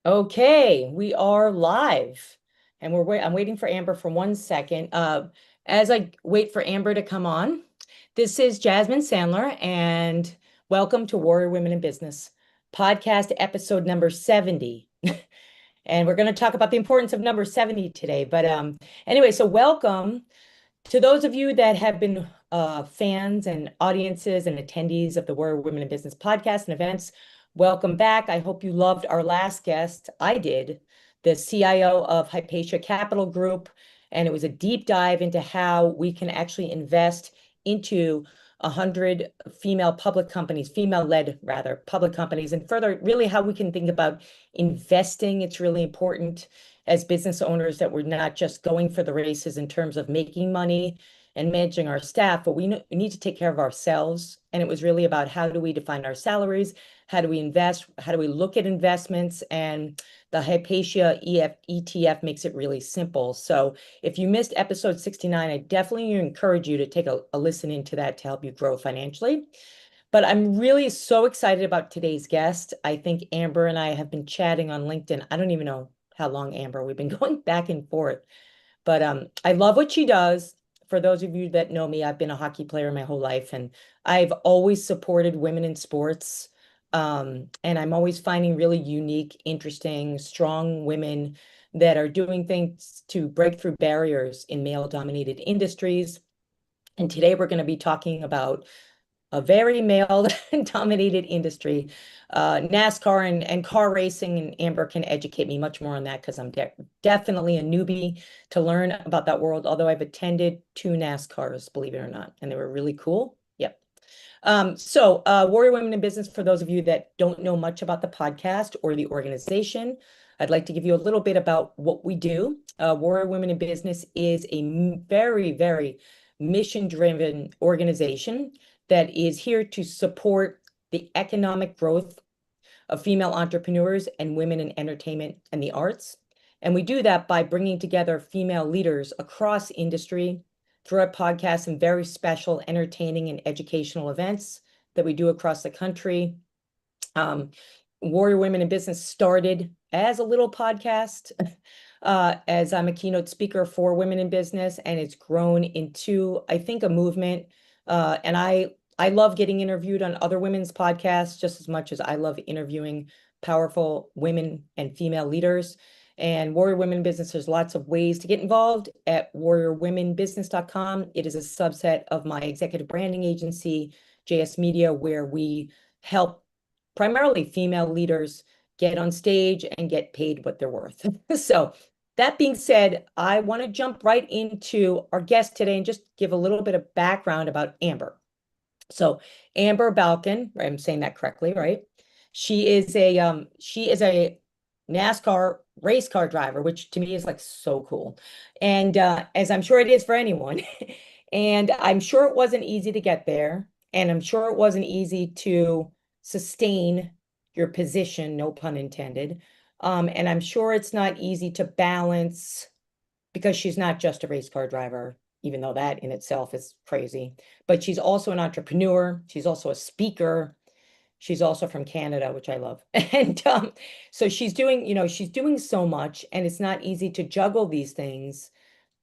Okay, we are live, and I'm waiting for Amber for 1 second. As I wait for Amber to come on, this is Jasmine Sandler, and welcome to Warrior Women in Business podcast episode number 70. And we're going to talk about the importance of number 70 today. But anyway, so welcome to those of you that have been fans and audiences and attendees of the Warrior Women in Business podcast and events. Welcome back. I hope you loved our last guest. I did, the CIO of Hypatia Capital Group, and it was a deep dive into how we can actually invest into 100 female public companies, female-led rather, public companies, and further, really how we can think about investing. It's really important as business owners that we're not just going for the races in terms of making money and managing our staff, but we need to take care of ourselves. And it was really about how do we define our salaries? How do we invest? How do we look at investments? And the Hypatia ETF makes it really simple. So if you missed episode 69, I definitely encourage you to take a listen into that to help you grow financially. But I'm really so excited about today's guest. I think Amber and I have been chatting on LinkedIn. I don't even know how long, Amber. We've been going back and forth. But I love what she does. For those of you that know me, I've been a hockey player my whole life, and I've always supported women in sports. And I'm always finding really unique, interesting, strong women that are doing things to break through barriers in male-dominated industries. And today we're going to be talking about a very male-dominated industry, NASCAR and car racing. And Amber can educate me much more on that because I'm definitely a newbie to learn about that world. Although I've attended 2 NASCARs, believe it or not, and they were really cool. Yep. Warrior Women in Business, for those of you that don't know much about the podcast or the organization, I'd like to give you a little bit about what we do. Warrior Women in Business is a very, very mission-driven organization that is here to support the economic growth of female entrepreneurs and women in entertainment and the arts. And we do that by bringing together female leaders across industry through our podcasts and very special entertaining and educational events that we do across the country. Warrior Women in Business started as a little podcast as I'm a keynote speaker for women in business, and it's grown into, I think, a movement. And I love getting interviewed on other women's podcasts just as much as I love interviewing powerful women and female leaders. And Warrior Women in Business, there's lots of ways to get involved at warriorwomenbusiness.com. It is a subset of my executive branding agency, JS Media, where we help primarily female leaders get on stage and get paid what they're worth. So that being said, I want to jump right into our guest today and just give a little bit of background about Amber. So Amber Balcaen, right, I'm saying that correctly, right? She is a NASCAR race car driver, which to me is like so cool. And as I'm sure it is for anyone. And I'm sure it wasn't easy to get there. And I'm sure it wasn't easy to sustain your position, no pun intended. And I'm sure it's not easy to balance because she's not just a race car driver, even though that in itself is crazy. But she's also an entrepreneur. She's also a speaker. She's also from Canada, which I love. And so she's doing so much, and it's not easy to juggle these things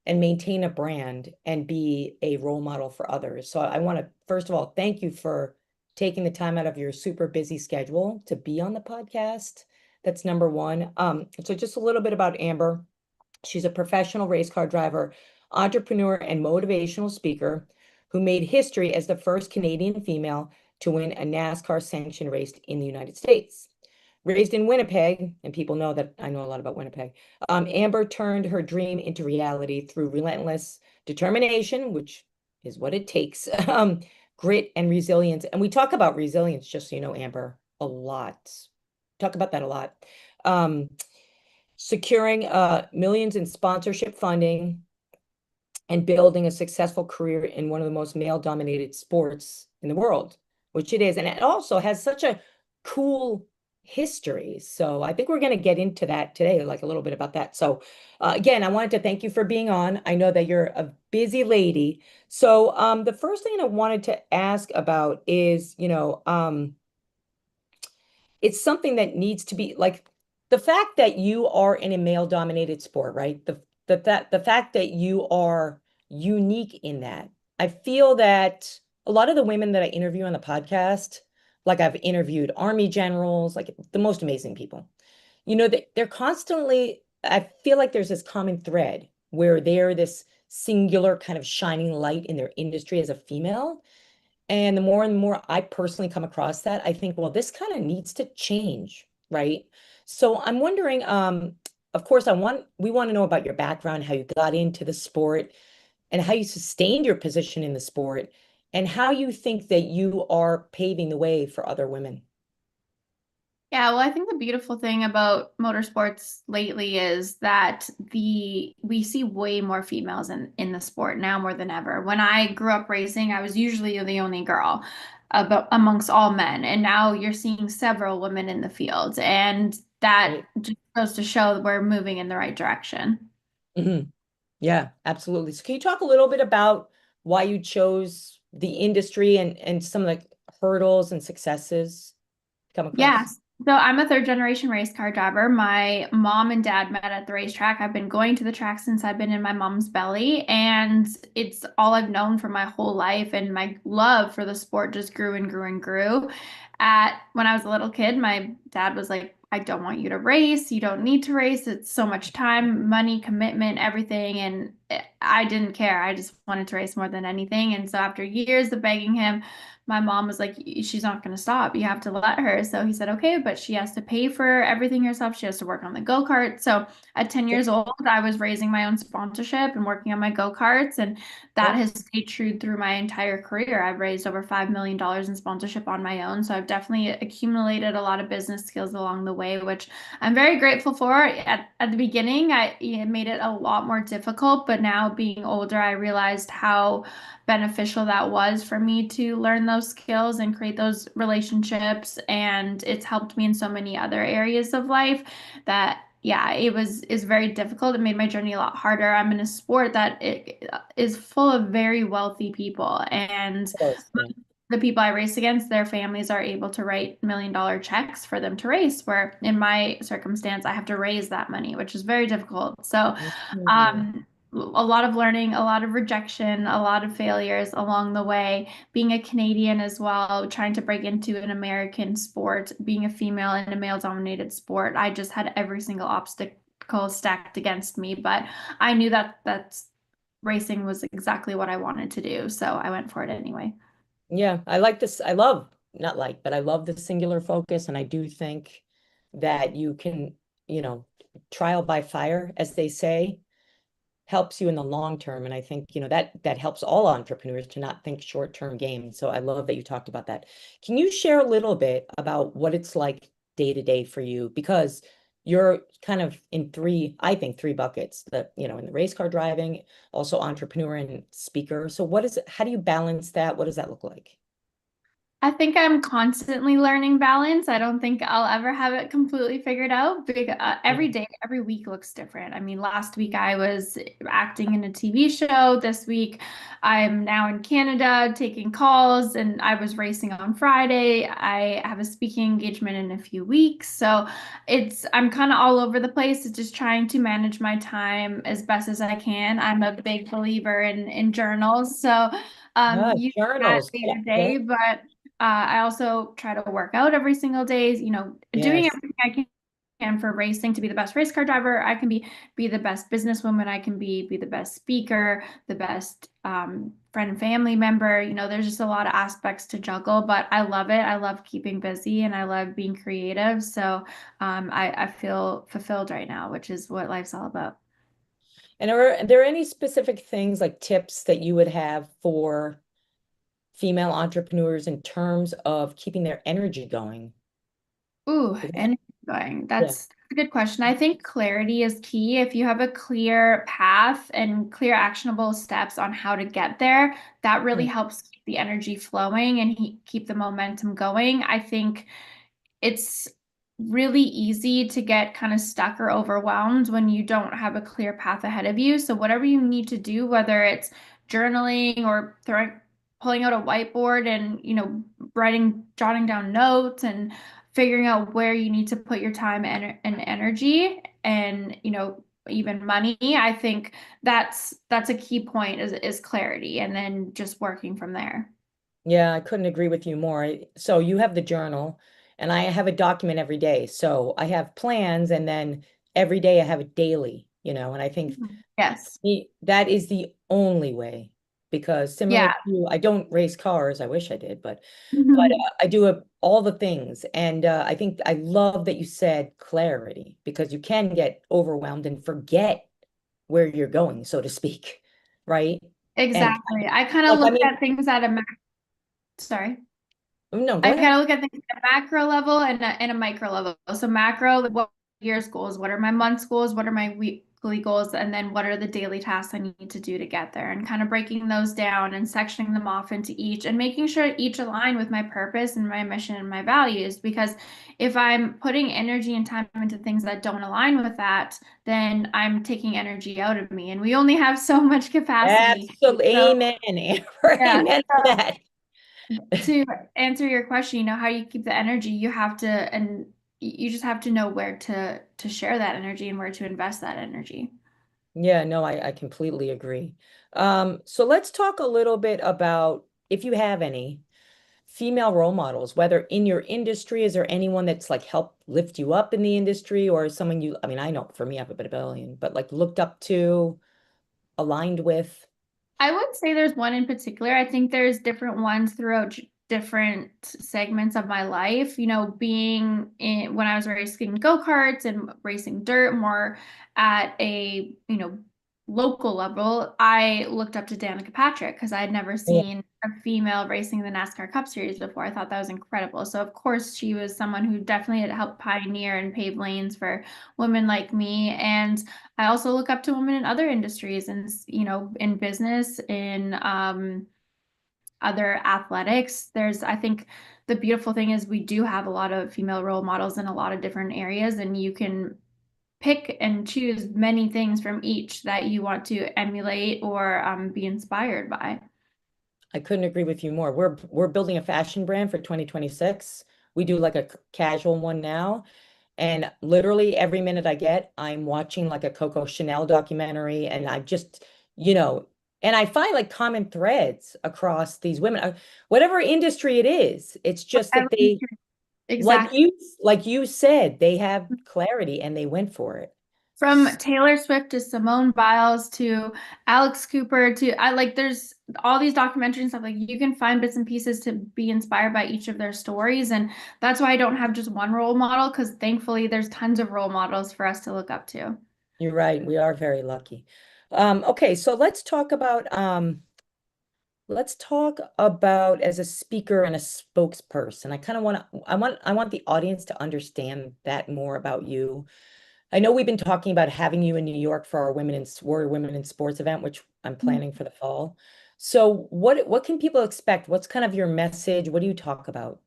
and maintain a brand and be a role model for others. So I want to, first of all, thank you for taking the time out of your super busy schedule to be on the podcast. That's number one. So just a little bit about Amber. She's a professional race car driver, entrepreneur, and motivational speaker who made history as the first Canadian female to win a NASCAR-sanctioned race in the United States. Raised in Winnipeg, and people know that I know a lot about Winnipeg, Amber turned her dream into reality through relentless determination, which is what it takes, grit and resilience. And we talk about resilience, just so you know, Amber, a lot. Talk about that a lot. Securing millions in sponsorship funding and building a successful career in one of the most male-dominated sports in the world, which it is. And it also has such a cool history. So I think we're going to get into that today, like a little bit about that. So again, I wanted to thank you for being on. I know that you're a busy lady. So the first thing I wanted to ask about is, it's something that needs to be like, the fact that you are in a male-dominated sport, right? The fact that you are unique in that. I feel that a lot of the women that I interview on the podcast, like I've interviewed army generals, like the most amazing people. They're constantly, I feel like there's this common thread where they're this singular kind of shining light in their industry as a female. And the more and more I personally come across that, I think, well, this kind of needs to change, right? So I'm wondering, of course, we want to know about your background, how you got into the sport, and how you sustained your position in the sport, and how you think that you are paving the way for other women. Yeah, well, I think the beautiful thing about motorsports lately is that we see way more females in the sport now more than ever. When I grew up racing, I was usually the only girl about amongst all men, and now you're seeing several women in the field, and that Right. just goes to show that we're moving in the right direction. Hmm. Yeah, absolutely. So can you talk a little bit about why you chose the industry and some of the hurdles and successes to come across? Yes. So I'm a third generation race car driver. My mom and dad met at the racetrack. I've been going to the track since I've been in my mom's belly, and it's all I've known for my whole life. And my love for the sport just grew and grew and grew. When I was a little kid, my dad was like, I don't want you to race. You don't need to race. It's so much time, money, commitment, everything. And I didn't care. I just wanted to race more than anything. And so after years of begging him, my mom was like, she's not going to stop. You have to let her. So he said, okay, but she has to pay for everything herself. She has to work on the go-kart. So at 10 years old, I was raising my own sponsorship and working on my go-karts. And that Yep. has stayed true through my entire career. I've raised over $5 million in sponsorship on my own. So I've definitely accumulated a lot of business skills along the way, which I'm very grateful for. At the beginning, it made it a lot more difficult, but now being older, I realized how beneficial that was for me to learn those skills and create those relationships. And it's helped me in so many other areas of life that yeah, is very difficult. It made my journey a lot harder. I'm in a sport that it is full of very wealthy people, and Of course. Yeah. the people I race against, their families are able to write $1 million checks for them to race, where in my circumstance, I have to raise that money, which is very difficult. So, Mhm. a lot of learning, a lot of rejection, a lot of failures along the way. Being a Canadian as well, trying to break into an American sport, being a female in a male-dominated sport, I just had every single obstacle stacked against me. But I knew that racing was exactly what I wanted to do, so I went for it anyway. Yeah, I like this. I love, not like, but I love the singular focus. And I do think that you can, you know, trial by fire, as they say, helps you in the long term. And I think, that helps all entrepreneurs to not think short-term game. So I love that you talked about that. Can you share a little bit about what it's like day to day for you? Because you're kind of in three, I think, three buckets that, in the race car driving, also entrepreneur and speaker. So how do you balance that? What does that look like? I think I'm constantly learning balance. I don't think I'll ever have it completely figured out because Yeah. every day, every week looks different. I mean, last week I was acting in a TV show. This week I'm now in Canada taking calls, and I was racing on Friday. I have a speaking engagement in a few weeks. So I'm kind of all over the place. It's just trying to manage my time as best as I can. I'm a big believer in journals. So use that Journals. day Yeah. to Yeah. day, but I also try to work out every single day, doing Yes. everything I can for racing to be the best race car driver. I can be the best businesswoman. I can be the best speaker, the best friend and family member. There's just a lot of aspects to juggle, but I love it. I love keeping busy and I love being creative. So I feel fulfilled right now, which is what life's all about. And are there any specific things like tips that you would have for female entrepreneurs in terms of keeping their energy going? Ooh, Because and going. yeah. That's a good question. I think clarity is key. If you have a clear path and clear actionable steps on how to get there, that really Mm. helps keep the energy flowing and keep the momentum going. I think it's really easy to get kind of stuck or overwhelmed when you don't have a clear path ahead of you. So whatever you need to do, whether it's journaling or pulling out a whiteboard and, jotting down notes and figuring out where you need to put your time and energy and, even money. I think that's a key point is clarity and then just working from there. Yeah, I couldn't agree with you more. So you have the journal, and I have a document every day. So I have plans, and then every day I have it daily, and I think Mhm. Yes. that is the only way, because similar Yeah. to you, I don't race cars. I wish I did, but I do all the things. And I think I love that you said clarity, because you can get overwhelmed and forget where you're going, so to speak, right? And Exactly. I kind of like, I look mean, at things at a sorry. no, go I ahead. kind of look at things at a macro level and a micro level. So macro, like, what are year's goals? What are my month's goals? What are my weekly goals? And then what are the daily tasks I need to do to get there? And kind of breaking those down and sectioning them off into each and making sure each align with my purpose and my mission and my values. Because if I'm putting energy and time into things that don't align with that, then I'm taking energy out of me. And we only have so much capacity. Absolutely. So Amen, Amber. yeah. Amen to that. To answer your question, how you keep the energy, you have to, and you just have to know where to share that energy and where to invest that energy. Yeah, no, I completely agree. So let's talk a little bit about, if you have any female role models, whether in your industry. Is there anyone that's like helped lift you up in the industry, or someone I mean, I know for me, I have a bit of billion, but like looked up to, aligned with? I would say there's one in particular. I think there's different ones throughout different segments of my life. Being in when I was racing go-karts and racing dirt more at a, local level, I looked up to Danica Patrick because I had never Yeah. seen a female racing the NASCAR Cup Series before. I thought that was incredible. So of course she was someone who definitely had helped pioneer and pave lanes for women like me. And I also look up to women in other industries and, in business, in other athletics. I think the beautiful thing is we do have a lot of female role models in a lot of different areas, and you can pick and choose many things from each that you want to emulate or be inspired by. I couldn't agree with you more. We're building a fashion brand for 2026. We do like a casual one now. And literally every minute I get, I'm watching like a Coco Chanel documentary, and I just, you know, and I find like common threads across these women, whatever industry it is. It's just that Whatever they, Exactly. like you said, they have clarity and they went for it. From Taylor Swift to Simone Biles to Alex Cooper to I like there's all these documentaries and stuff like you can find bits and pieces to be inspired by each of their stories, and that's why I don't have just one role model because thankfully there's tons of role models for us to look up to. You're right. We are very lucky. Okay, so let's talk about as a speaker and a spokesperson. I kind of want the audience to understand that more about you. I know we've been talking about having you in New York for our Warrior Women in Sports event, which I'm planning for the fall. So what can people expect? What's kind of your message? What do you talk about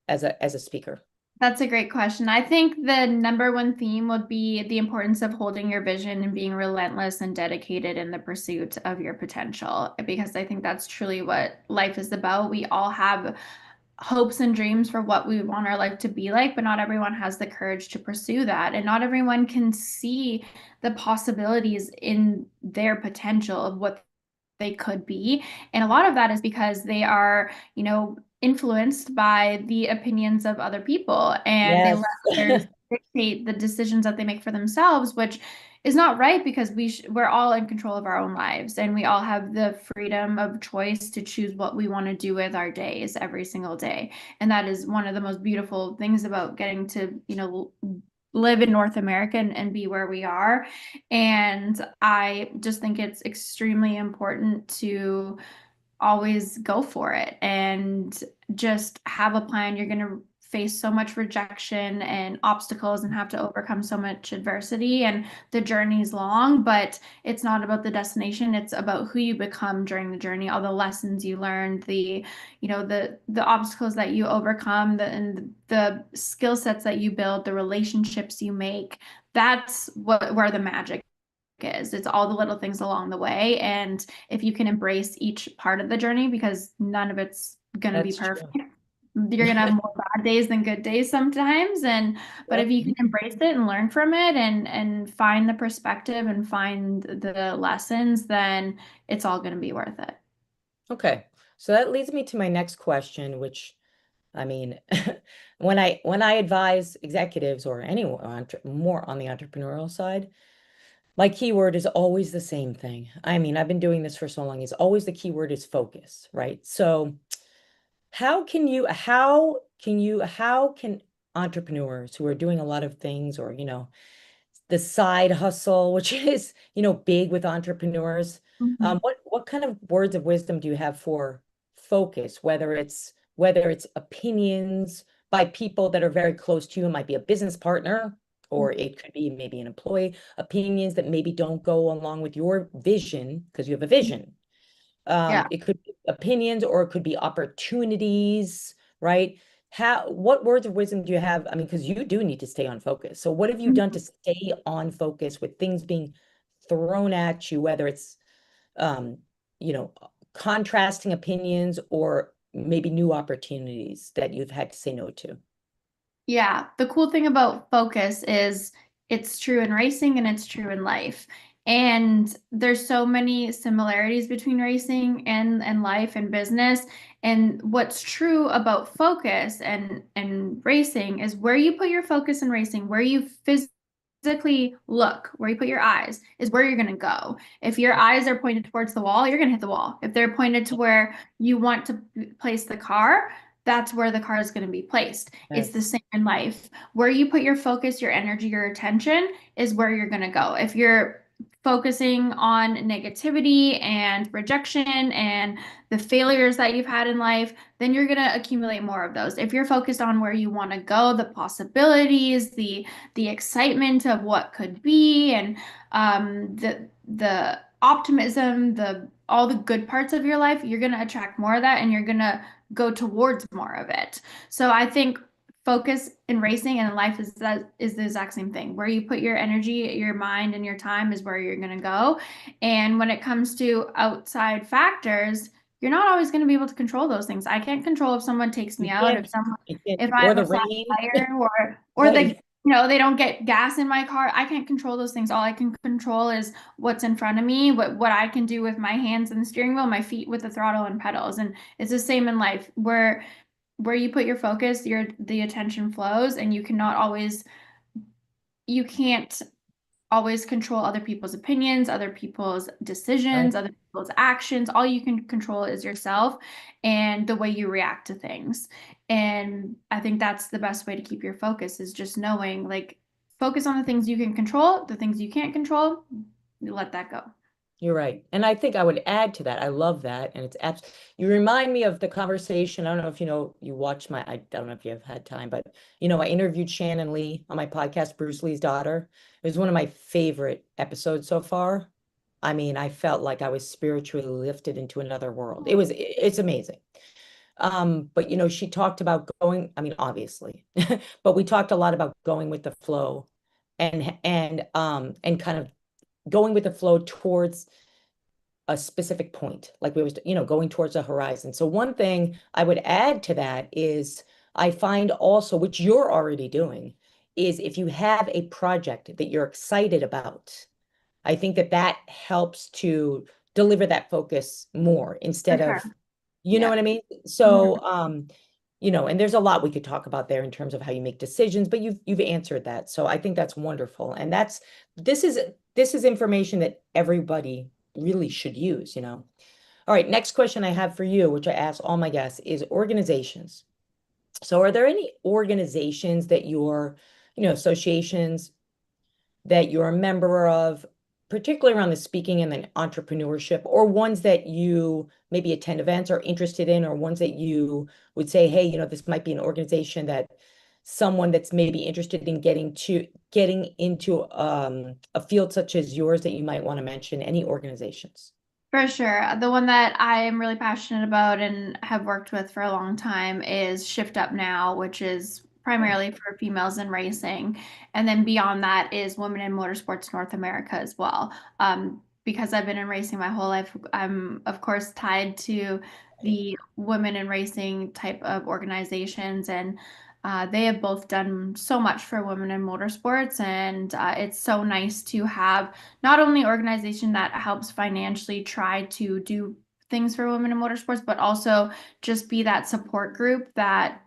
as a speaker? That's a great question. I think the number one theme would be the importance of holding your vision and being relentless and dedicated in the pursuit of your potential, because I think that's truly what life is about. We all have hopes and dreams for what we want our life to be like, but not everyone has the courage to pursue that. And not everyone can see the possibilities in their potential of what they could be. And a lot of that is because they are, influenced by the opinions of other people and they let Yes. others dictate the decisions that they make for themselves, which is not right because we're all in control of our own lives and we all have the freedom of choice to choose what we want to do with our days every single day. And that is one of the most beautiful things about getting to, live in North America and be where we are. And I just think it's extremely important to always go for it and just have a plan. You're going to face so much rejection and obstacles and have to overcome so much adversity, and the journey's long, but it's not about the destination. It's about who you become during the journey, all the lessons you learned, the obstacles that you overcome, and the skill sets that you build, the relationships you make. That's where the magic is. It's all the little things along the way. And if you can embrace each part of the journey, because none of it's going to be That's perfect, true. You're gonna have more bad days than good days sometimes. But if Yep. you can embrace it and learn from it and find the perspective and find the lessons, then it's all gonna be worth it. Okay. So that leads me to my next question, which I mean, when I advise executives or anyone more on the entrepreneurial side, my keyword is always the same thing. I mean, I've been doing this for so long. Is always the keyword is focus, right? So how can entrepreneurs who are doing a lot of things or, the side hustle, which is, big with entrepreneurs. Mhm. What kind of words of wisdom do you have for focus, whether it's opinions by people that are very close to you, it might be a business partner, or it could be maybe an employee, opinions that maybe don't go along with your vision because you have a vision. Yeah. It could be opinions or it could be opportunities, right? What words of wisdom do you have? I mean, because you do need to stay on focus. So what have you done to stay on focus with things being thrown at you, whether it's um, you know, contrasting opinions or maybe new opportunities that you've had to say no to? Yeah, the cool thing about focus is it's true in racing and it's true in life. And there's so many similarities between racing and life and business. And what's true about focus and racing is where you put your focus in racing, where you physically look, where you put your eyes is where you're going to go. If your eyes are pointed towards the wall, you're going to hit the wall. If they're pointed to where you want to place the car, that's where the car is going to be placed. It's the Yes. same in life. Where you put your focus, your energy, your attention is where you're going to go. If you're focusing on negativity and rejection and the failures that you've had in life, then you're going to accumulate more of those. If you're focused on where you want to go, the possibilities, the excitement of what could be, and the optimism, the all the good parts of your life, you're going to attract more of that, and you're going to go towards more of it. So I think focus in racing and in life is the exact same thing. Where you put your energy, your mind, and your time is where you're going to go. And when it comes to outside factors, you're not always going to be able to control those things. I can't control if someone takes me You out, can't, you can't, if I or have the a flat rain, tire, or they right? they don't get gas in my car. I can't control those things. All I can control is what's in front of me, what I can do with my hands and the steering wheel, my feet with the throttle and pedals. And it's the same in life where you put your focus, the attention flows, and you can't always control other people's opinions, other people's Right. decisions, other people's actions. All you can control is yourself and the way you react to things. And I think that's the best way to keep your focus is just knowing, like, focus on the things you can control, the things you can't control, you let that go. You're right. And I think I would add to that. I love that. And it's abs you remind me of the conversation. I don't know if you watched I don't know if you have had time, but I interviewed Shannon Lee on my podcast, Bruce Lee's daughter. It was one of my favorite episodes so far. I mean, I felt like I was spiritually lifted into another world. It's amazing. But she talked about going, I mean, obviously, but we talked a lot about going with the flow and kind of going with the flow towards a specific point, like we was, going towards the horizon. So one thing I would add to that is I find also, which you're already doing, is if you have a project that you're excited about, I think that helps to deliver that focus more For instead sure. of, you know Yeah. what I mean? Mhm. So, and there's a lot we could talk about there in terms of how you make decisions, but you've answered that. So I think that's wonderful. And this is this is information that everybody really should use, you know. All right, next question I have for you, which I ask all my guests, is organizations. So are there any organizations that associations that you're a member of, particularly around the speaking and the entrepreneurship, or ones that you maybe attend events or interested in, or ones that you would say, hey, this might be an organization that someone that's maybe interested in getting into a field such as yours that you might want to mention, any organizations? For sure. The one that I am really passionate about and have worked with for a long time is Shift Up Now, which is Oh, primarily for females in racing. And then beyond that is Women in Motorsports North America as well. Because I've been in racing my whole life, I'm of course tied to Right. the women in racing type of organizations, and they have both done so much for women in motorsports. And it's so nice to have not only organization that helps financially try to do things for women in motorsports, but also just be that support group that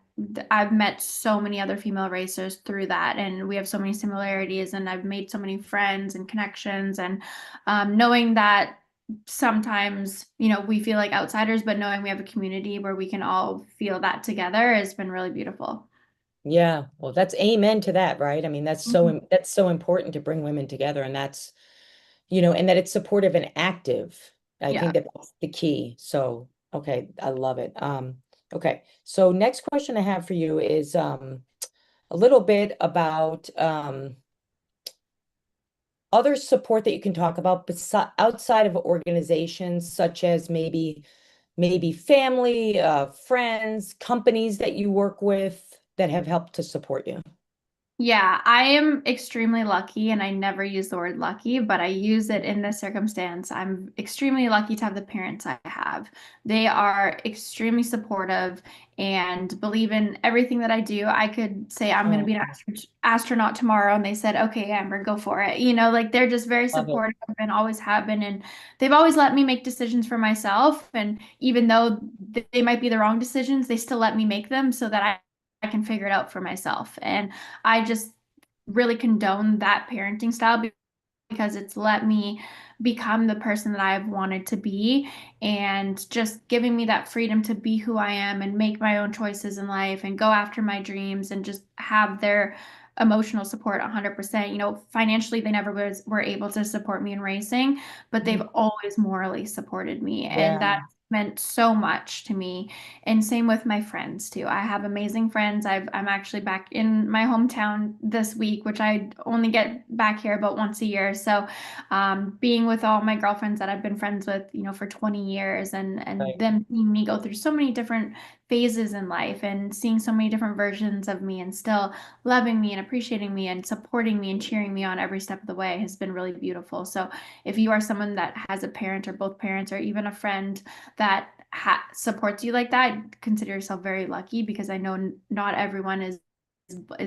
I've met so many other female racers through that, and we have so many similarities, and I've made so many friends and connections, and knowing that sometimes, we feel like outsiders, but knowing we have a community where we can all feel that together has been really beautiful. Yeah, well, that's amen to that, right? I mean, Mhm. that's so important to bring women together, and that's, and that it's supportive and active. I Yeah. think that that's the key. So, okay, I love it. Okay. So next question I have for you is a little bit about other support that you can talk about outside of organizations, such as maybe family, friends, companies that you work with that have helped to support you. Yeah, I am extremely lucky, and I never use the word lucky, but I use it in this circumstance. I'm extremely lucky to have the parents I have. They are extremely supportive and believe in everything that I do. I could say I'm going to Oh, be an astronaut tomorrow, and they said, "Okay, Amber, go for it." Like they're just very love it. supportive and always have been, and they've always let me make decisions for myself. And even though they might be the wrong decisions, they still let me make them so that I can figure it out for myself. And I just really condone that parenting style because it's let me become the person that I've wanted to be, and just giving me that freedom to be who I am and make my own choices in life and go after my dreams and just have their emotional support 100%. Financially, they never were able to support me in racing, but they've Mhm. always morally supported me. And Yeah, that meant so much to me. And same with my friends too. I have amazing friends. I'm actually back in my hometown this week, which I only get back here about once a year. So being with all my girlfriends that I've been friends with, for 20 years, and right. them seeing me go through so many different phases in life and seeing so many different versions of me and still loving me and appreciating me and supporting me and cheering me on every step of the way has been really beautiful. So if you are someone that has a parent or both parents or even a friend that supports you like that, consider yourself very lucky, because I know not everyone is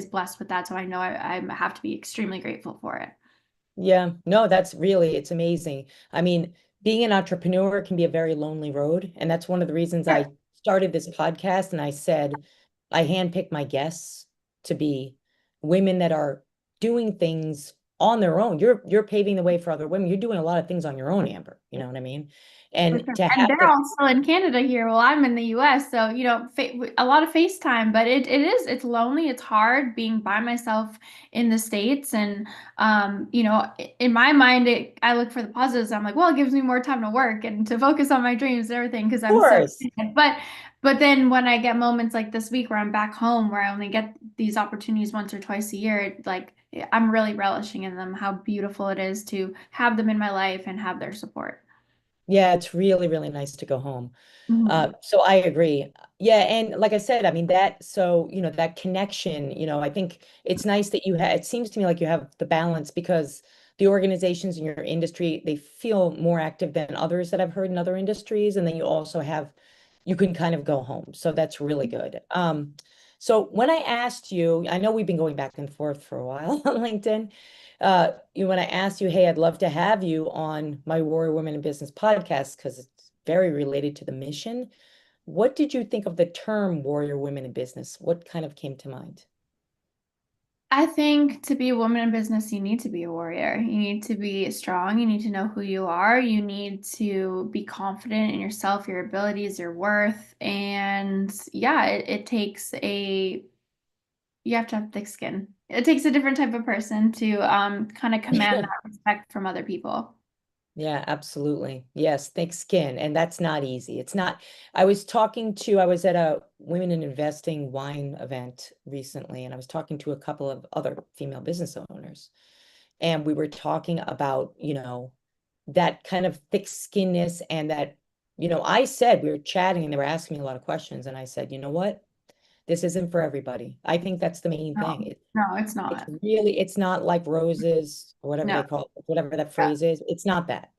blessed with that. So I know I have to be extremely grateful for it. Yeah, no, it's amazing. I mean, being an entrepreneur can be a very lonely road. And that's one of the reasons I started this podcast. And I said, I handpick my guests to be women that are doing things on their own. You're paving the way for other women. You're doing a lot of things on your own, Amber. You know what I mean? For And sure. to And have they're the, all still in Canada here while I'm in the US. So, a lot of FaceTime, but it's lonely. It's hard being by myself in the States. And, in my mind, I look for the positives. I'm like, well, it gives me more time to work and to focus on my dreams and everything because of I'm so, course. but then when I get moments like this week where I'm back home, where I only get these opportunities once or twice a year, like I'm really relishing in them, how beautiful it is to have them in my life and have their support. Yeah, it's really, really nice to go home. Mhm. So I agree. Yeah, and like I said, I mean that connection, I think it's nice that it seems to me like you have the balance because the organizations in your industry, they feel more active than others that I've heard in other industries. And then you can kind of go home. So that's really good. So when I asked you, I know we've been going back and forth for a while on LinkedIn. When I asked you, hey, I'd love to have you on my Warrior Women in Business podcast because it's very related to the mission. What did you think of the term warrior women in business? What kind of came to mind? I think to be a woman in business, you need to be a warrior. You need to be strong. You need to know who you are. You need to be confident in yourself, your abilities, your worth. And yeah, it takes you have to have thick skin. It takes a different type of person to kind of command Yeah. that respect from other people. Yeah, absolutely. Yes, thick skin. And that's not easy. It's not, I was at a Women in Investing wine event recently, and I was talking to a couple of other female business owners. And we were talking about, that kind of thick skinness and that, I said, we were chatting and they were asking me a lot of questions. And I said, you know what? This isn't for everybody. I think that's the main thing. No, no, it's It's not. really, it's not like roses or whatever No, they call it, whatever that yeah. phrase is. It's not that.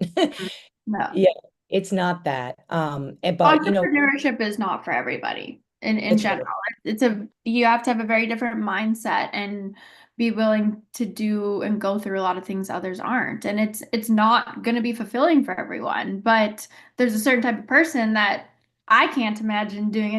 No. Yeah. It's not that. But Entrepreneurship is not for everybody in it's general. really, It's a you have to have a very different mindset and be willing to do and go through a lot of things others aren't. And it's not going to be fulfilling for everyone, but there's a certain type of person that I can't imagine doing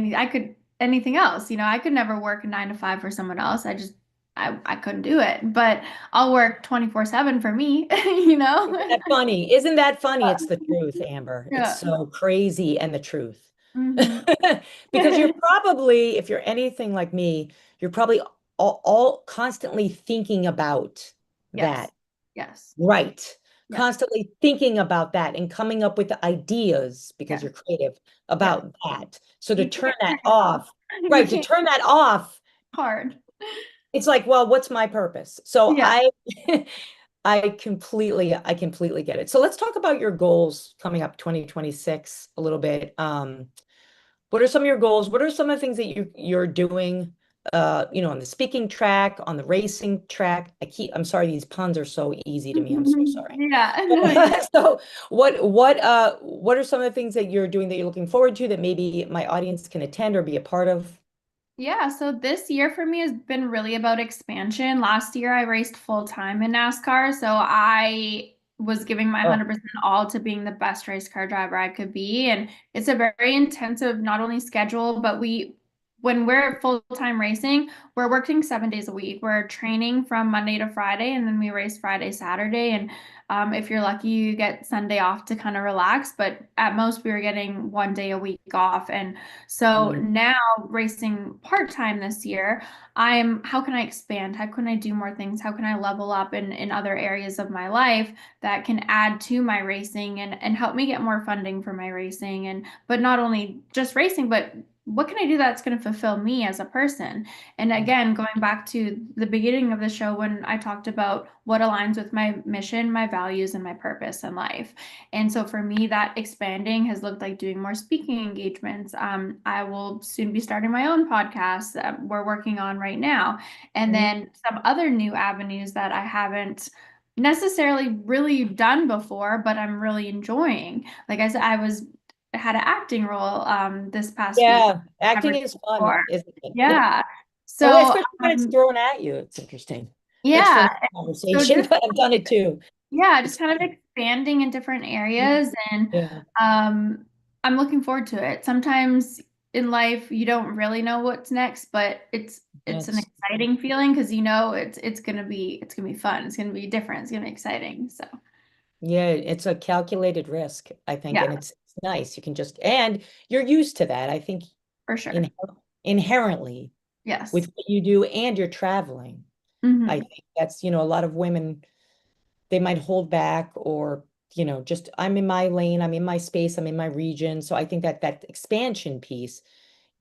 anything else. I could never work a 9 to 5 for someone else. I couldn't do it, but I'll work 24/7 for me, you isn't know? that funny? Isn't that funny? It's the truth, Amber. It's Yeah. so crazy and the truth. Hmm. Because you're probably, if you're anything like me, you're probably all constantly thinking about Yes. that. Yes. Right. Yes. Constantly thinking about that and coming up with ideas because Yes. you're creative Yes. about that. So to You turn can't that turn it off. off, You right, to can't turn that off, hard. it's like, well, what's my purpose? So Yeah. I completely get it. So let's talk about your goals coming up 2026 a little bit. What are some of your goals? What are some of the things that you're doing on the speaking track, on the racing track? I'm sorry, these puns are so easy to me. I'm so sorry. Yeah. No, you're So what are some of the things that you're doing that you're looking forward to that maybe my audience can attend or be a part of? Yeah, so this year for me has been really about expansion. Last year I raced full time in NASCAR, so I was giving my Oh, 100% all to being the best race car driver I could be. And it's a very intensive, not only schedule, but when we're full time racing, we're working 7 days a week. We're training from Monday to Friday, and then we race Friday, Saturday. And if you're lucky, you get Sunday off to kind of relax. But at most, we were getting 1 day a week off. And so mm, now racing part-time this year, how can I expand? How can I do more things? How can I level up in other areas of my life that can add to my racing and help me get more funding for my racing and but not only just racing, but what can I do that's going to fulfill me as a person? And again, going back to the beginning of the show when I talked about what aligns with my mission, my values, and my purpose in life. And so for me, that expanding has looked like doing more speaking engagements. I will soon be starting my own podcast that we're working on right now. And mm. then some other new avenues that I haven't necessarily really done before, but I'm really enjoying. Like I said, had an acting role this past week. Yeah, acting Never did is fun, before. isn't it? Yeah. And So especially when it's thrown at you, it's interesting. That's for yeah. another So conversation, just but I've done it too. yeah, just It's kind of expanding in different areas and yeah, um I'm looking forward to it. Sometimes in life you don't really know what's next, but it's an that's exciting feeling because you know it's gonna be fun. It's gonna be different. It's gonna be exciting. So yeah, it's a calculated risk, I think, yeah, and it's nice. You can just and you're used to that. I think for in, sure. inherently with Yes. what you do and you're traveling. I Hmm. think that's, a lot of women, they might hold back or, just I'm in my lane, I'm in my space, I'm in my region. So I think that that expansion piece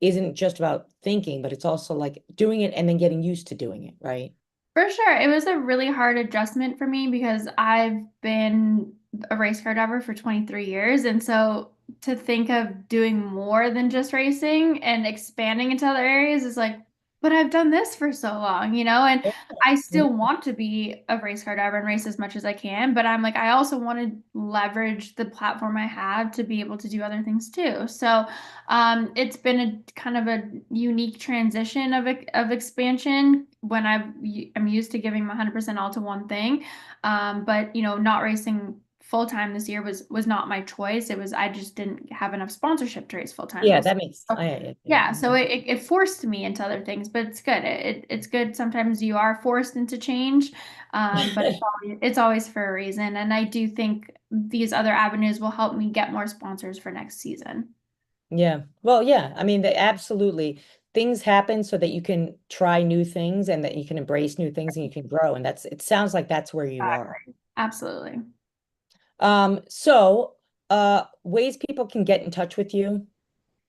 isn't just about thinking, but it's also like doing it and then getting used to doing it, right? For sure. It was a really hard adjustment for me because I've been a race car driver for 23 years. And so to think of doing more than just racing and expanding into other areas is like, but I've done this for so long, and Yeah. I Yeah. still want to be a race car driver and race as much as I can. But I'm like, I also want to leverage the platform I have to be able to do other things too. So it's been a kind of a unique transition of expansion when I'm used to giving my 100% all to one thing. But not racing full time this year was not my choice. It was I just didn't have enough sponsorship to race full time Yeah, this that year. makes So, yeah. yeah, so it forced me into other things, but it's good. It's good. Sometimes you are forced into change, but it's always for a reason. And I do think these other avenues will help me get more sponsors for next season. Yeah. Well, yeah. I mean, absolutely. Things happen so that you can try new things and that you can embrace new things and you can grow. And it sounds like that's where you are. Exactly. Absolutely. So ways people can get in touch with you.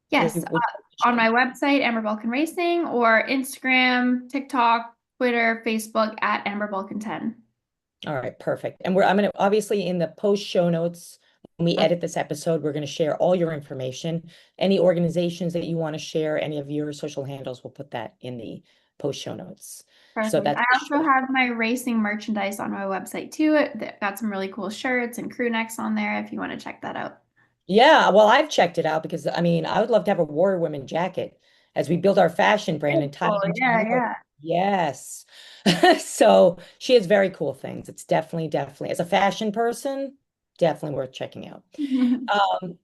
Yes, What on my website, Amber Balcaen Racing, or Instagram, TikTok, Twitter, Facebook at Amber Balcaen 10. All right, perfect. And I'm gonna obviously in the post show notes when we edit this episode, we're gonna share all your information, any organizations that you want to share, any of your social handles, we'll put that in the post show notes. So Perfect. that's I for also sure. have my racing merchandise on my website too. Got some really cool shirts and crew necks on there if you want to check that out. Yeah, well, I've checked it out because I mean, I would love to have a Warrior Women jacket as we build our fashion brand Very and tie cool. it into Yeah, New York. yeah. Yes. So she has very cool things. It's definitely, as a fashion person, definitely worth checking out.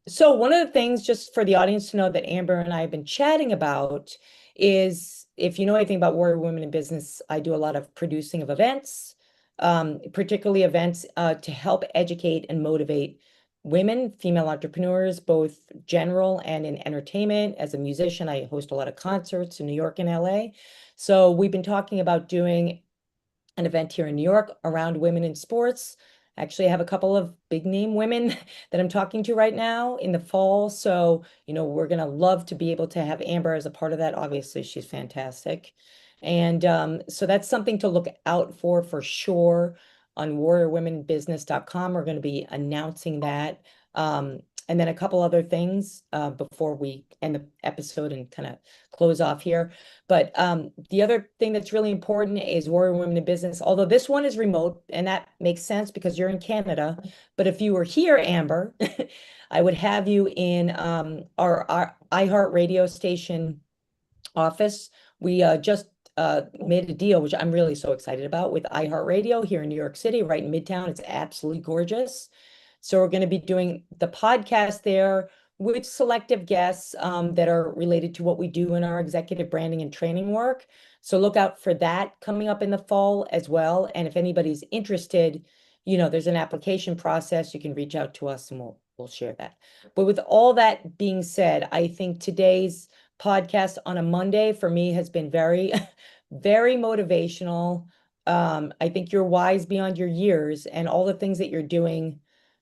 So one of the things, just for the audience to know, that Amber and I have been chatting about is, if you know anything about Warrior Women in Business, I do a lot of producing of events, particularly events to help educate and motivate women, female entrepreneurs, both general and in entertainment. As a musician, I host a lot of concerts in New York and LA. So we've been talking about doing an event here in New York around women in sports. Actually, I have a couple of big name women that I'm talking to right now in the fall. So, we're going to love to be able to have Amber as a part of that. Obviously, she's fantastic. And so that's something to look out for sure on warriorwomenbusiness.com. We're going to be announcing that. And then a couple other things before we end the episode and kind of close off here. But the other thing that's really important is Warrior Women in Business, although this one is remote, and that makes sense because you're in Canada. But if you were here, Amber, I would have you in our iHeart radio station office. We just made a deal, which I'm really so excited about, with iHeartRadio here in New York City, right in Midtown. It's absolutely gorgeous. So we're going to be doing the podcast there with selective guests that are related to what we do in our executive branding and training work. So look out for that coming up in the fall as well. And if anybody's interested, there's an application process. You can reach out to us and we'll share that. But with all that being said, I think today's podcast on a Monday for me has been very, very motivational. I think you're wise beyond your years and all the things that you're doing.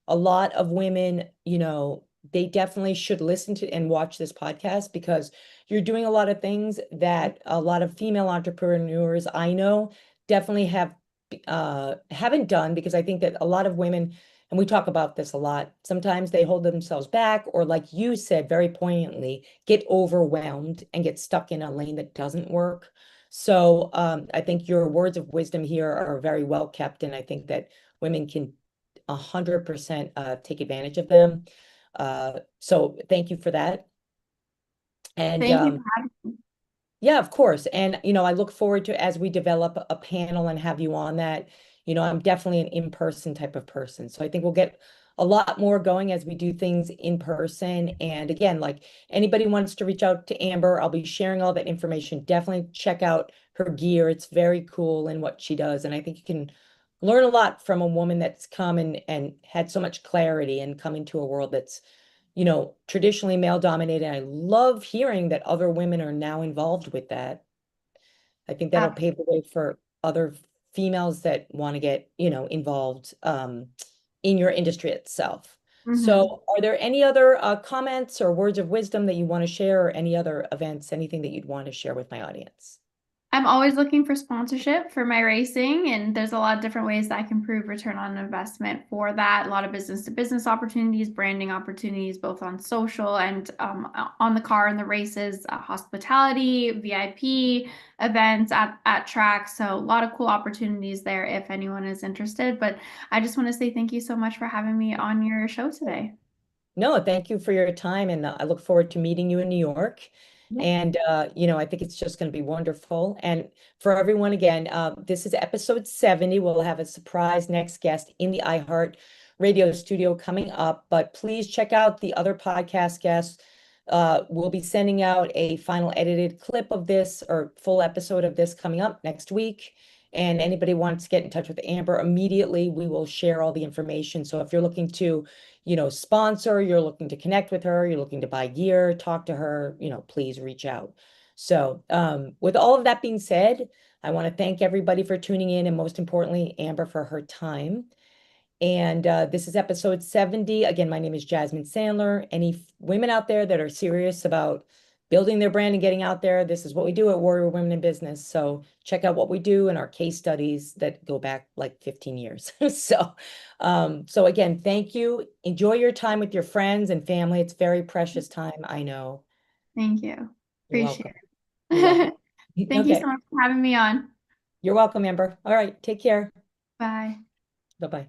A lot of women, they definitely should listen to and watch this podcast because you're doing a lot of things that a lot of female entrepreneurs I know definitely haven't done, because I think that a lot of women, and we talk about this a lot, sometimes they hold themselves back, or like you said very poignantly, get overwhelmed and get stuck in a lane that doesn't work. So I think your words of wisdom here are very well kept, and I think that women can 100% take advantage of them. So thank you for that. And Thank you. yeah, of course. And, I look forward to, as we develop a panel and have you on that, I'm definitely an in-person type of person. So I think we'll get a lot more going as we do things in person. And again, like, anybody wants to reach out to Amber, I'll be sharing all that information. Definitely check out her gear. It's very cool in what she does. And I think you can learn a lot from a woman that's come and had so much clarity and come into a world that's traditionally male dominated. I love hearing that other women are now involved with that. I think that'll pave the way for other females that want to get, involved in your industry itself. Mhm. So, are there any other comments or words of wisdom that you want to share, or any other events, anything that you'd want to share with my audience? I'm always looking for sponsorship for my racing, and there's a lot of different ways that I can prove return on investment for that. A lot of business to business opportunities, branding opportunities, both on social and on the car and the races, hospitality, VIP events at tracks. So a lot of cool opportunities there if anyone is interested. But I just want to say thank you so much for having me on your show today. No, thank you for your time, and I look forward to meeting you in New York. Yeah. And I think it's just going to be wonderful. And for everyone, again, this is episode 70. We'll have a surprise next guest in the iHeart Radio studio coming up. But please check out the other podcast guests. We'll be sending out a final edited clip of this, or full episode of this, coming up next week. And anybody wants to get in touch with Amber immediately, we will share all the information. So if you're looking to sponsor, you're looking to connect with her, you're looking to buy gear, talk to her, please reach out. So, with all of that being said, I want to thank everybody for tuning in, and most importantly, Amber, for her time. And this is episode 70. Again, my name is Jasmine Sandler. Any women out there that are serious about building their brand and getting out there, this is what we do at Warrior Women in Business. So check out what we do in our case studies that go back like 15 years. So again, thank you. Enjoy your time with your friends and family. It's very precious time, I know. Thank you. You're Appreciate welcome. You're welcome. it. Thank you so Okay. much for having me on. You're welcome, Amber. All right. Take care. Bye. Bye-bye.